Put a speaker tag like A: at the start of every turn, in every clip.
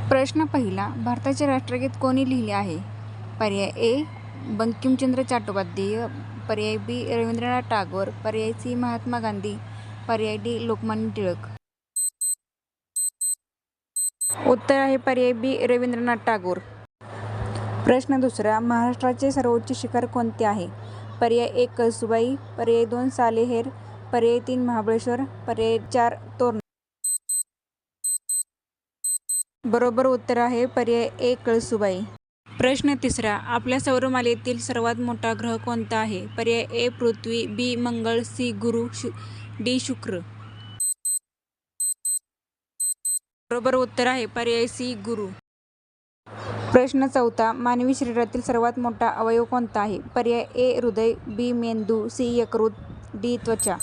A: प्रश्न पहिला. भारताचे राष्ट्रगीत कोणी लिहिले आहे? पर्याय ए. बंकिमचंद्र चट्टोपाध्याय, पर्याय बी. रवींद्रनाथ टागोर, पर्याय सी. महात्मा गांधी, पर्याय डी. लोकमान्य टिळक. उत्तर आहे पर्याय बी. रवींद्रनाथ टागोर. प्रश्न दुसरा. महाराष्ट्राचे सर्वोच्च शिखर कोणते आहे? पर्याय 1 कळसूबाई, पर्याय 2 सालेहेर, पर्याय 3 महाबळेश्वर, पर्याय 4 तोरणा. बरोबर उत्तर आहे पर्याय 1 कळसूबाई. प्रश्न तिसरा. आपल्या सौरमालेतील सर्वात मोठा ग्रह कोणता आहे? पर्याय ए पृथ्वी, बी मंगळ, सी गुरु, डी शुक्र. बरोबर उत्तर आहे पर्याय सी गुरु. प्रश्न चौथा. मानवी शरीरातील सर्वात मोठा अवयव कोणता आहे? पर्याय ए हृदय, बी मेंदू, सी यकृत, डी त्वचा.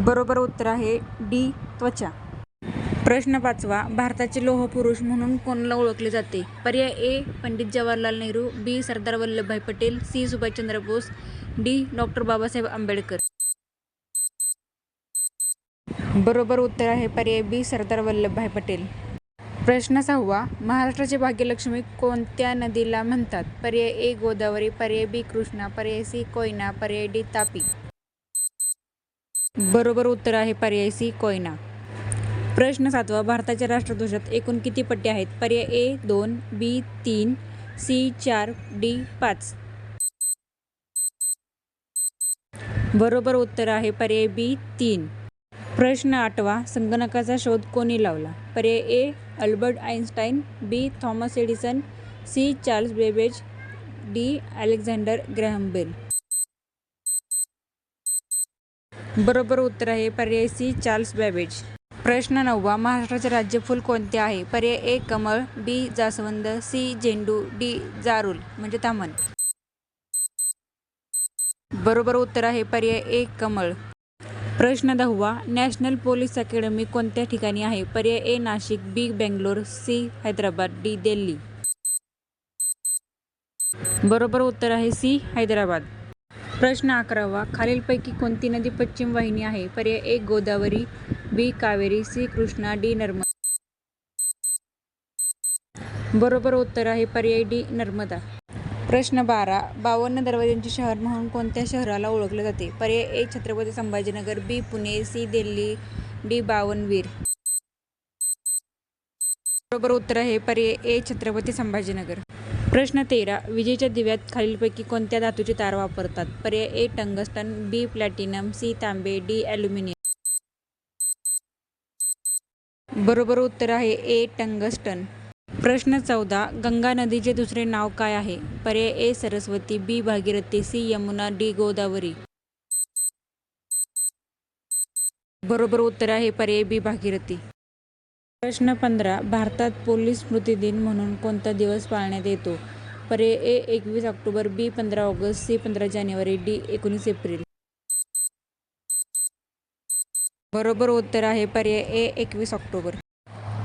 A: बरोबर उत्तर आहे डी त्वचा. प्रश्न पाचवा. भारताचे लोहपुरुष म्हणून कोणाला ओळखले जाते? पर्याय A Pandit Jawaharlal Nehru, B Sardar Vallabhbhai Patel, C Subhashchandra Bose, D doctor Babasaheb Ambedkar. बरोबर उत्तर आहे पर्याय बी सरदार वल्लभभाई पटेल. प्रश्न सहावा. महाराष्ट्राची भाग्यलक्ष्मी कोणत्या नदीला म्हणतात? पर्याय ए गोदावरी, पर्याय बी कृष्णा, पर्याय सी कोयना, पर्याय डी तापी. बरोबर उत्तर आहे पर्याय सी कोयना. प्रश्न सातवा. भारताच्या राष्ट्रध्वजात एकूण किती पट्टे आहेत? पर्याय ए 2, बी 3, सी 4, डी 5. बरोबर उत्तर आहे पर्याय बी 3. प्रश्न आठवा. संगणकाचा शोध कोणी लावला? पर्याय A Albert Einstein, B Thomas Edison, C Charles Babbage, D Alexander Graham Bell. बरोबर उत्तर आहे पर्याय सी चार्ल्स बेबेज. प्रश्न नववा. महाराष्ट्राचे राज्यफूल कोणते आहे? पर्याय ए कमळ, बी जास्वंद, सी झेंडू, डी जारूल म्हणजे तामण. बरोबर उत्तर आहे पर्याय ए कमळ. प्रश्न दहावा. नॅशनल पोलीस अकॅडमी कोणत्या ठिकाणी आहे? पर्याय ए नाशिक, बी बेंगलोर, सी हैदराबाद, डी दिल्ली. बरोबर उत्तर आहे सी हैदराबाद. प्रश्न 11वा. खालीलपैकी कोणती नदी पश्चिम वाहिनी आहे? पर्याय ए गोदावरी, बी कावेरी, सी कृष्णा, डी नर्मदा. बरोबर उत्तर आहे पर्याय डी नर्मदा. प्रश्न 12. 52 दरवाजांचे शहर म्हणून कोणत्या शहराला ओळखले जाते? पर्याय ए छत्रपती संभाजीनगर, बी पुणे, सी दिल्ली, डी बावनवीर. बरोबर उत्तर आहे पर्याय ए छत्रपती संभाजीनगर. प्रश्न 13. विजेच्या दिव्यात खालीलपैकी कोणत्या धातूचे तार वापरतात? पर्याय ए टंगस्टन, बी प्लॅटिनम, सी तांबे, डी ॲल्युमिनियम. बरोबर उत्तर आहे ए टंगस्टन. प्रश्न 14. गंगा नदीचे दुसरे नाव काय आहे? पर्याय ए सरस्वती, बी भागीरथी, सी यमुना, डी गोदावरी. बरोबर उत्तर आहे पर्याय बी भागीरथी. प्रश्न 15. भारतात पोलीस स्मृती दिन म्हणून कोणता दिवस पाळण्यात येतो? पर्याय ए 21 ऑक्टोबर, बी 15 ऑगस्ट, सी 15 जानेवारी, डी 19 एप्रिल. बरोबर उत्तर आहे पर्याय ए 21 ऑक्टोबर.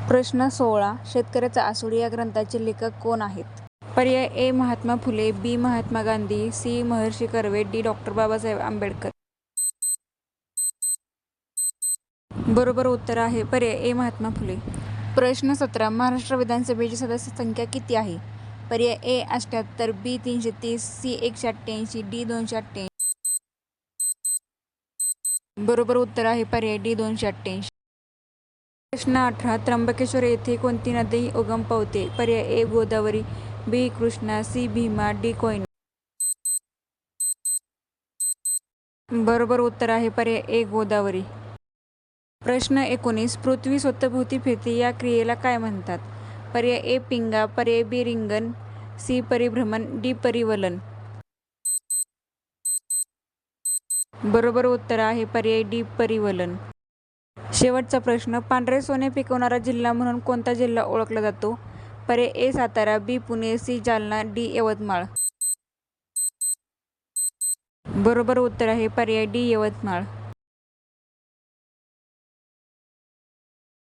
A: प्रश्न 16. शेतकऱ्याचा आसूड या ग्रंथाचे लेखक कोण आहेत? पर्याय ए महात्मा फुले, बी Mahatma Gandhi, C Maharshi Karve, D doctor Babasaheb Ambedkar. बरोबर उत्तर आहे पर्याय ए महात्मा फुले. प्रश्न 17. महाराष्ट्र विधानसभेची सदस्य संख्या किती आहे? पर्याय ए 78, बी 330, सी 188, डी 288. बरोबर उत्तर आहे पर्याय डी 288. प्रश्न 18. त्र्यंबकेश्वर येथे कोणती नदी उगम पावते? पर्याय ए गोदावरी, बी कृष्णा, सी भीमा, डी कोयना. बरोबर उत्तर आहे पर्याय ए गोदावरी. प्रश्न 19. पृथ्वी स्वतःभोवती फिरते या क्रियेला काय म्हणतात? पर्याय ए पिंगा, पर्याय बी रिंगण, सी परिभ्रमण, डी परिवलन. बरोबर उत्तर आहे पर्याय डी परिवलन. शेवटचा प्रश्न. पांढरे सोने पिकवणारा जिल्हा म्हणून कोणता जिल्हा ओळखला जातो? पर्याय ए सातारा, बी पुणे, सी जालना, डी यवतमाळ. बरोबर उत्तर आहे पर्याय डी यवतमाळ.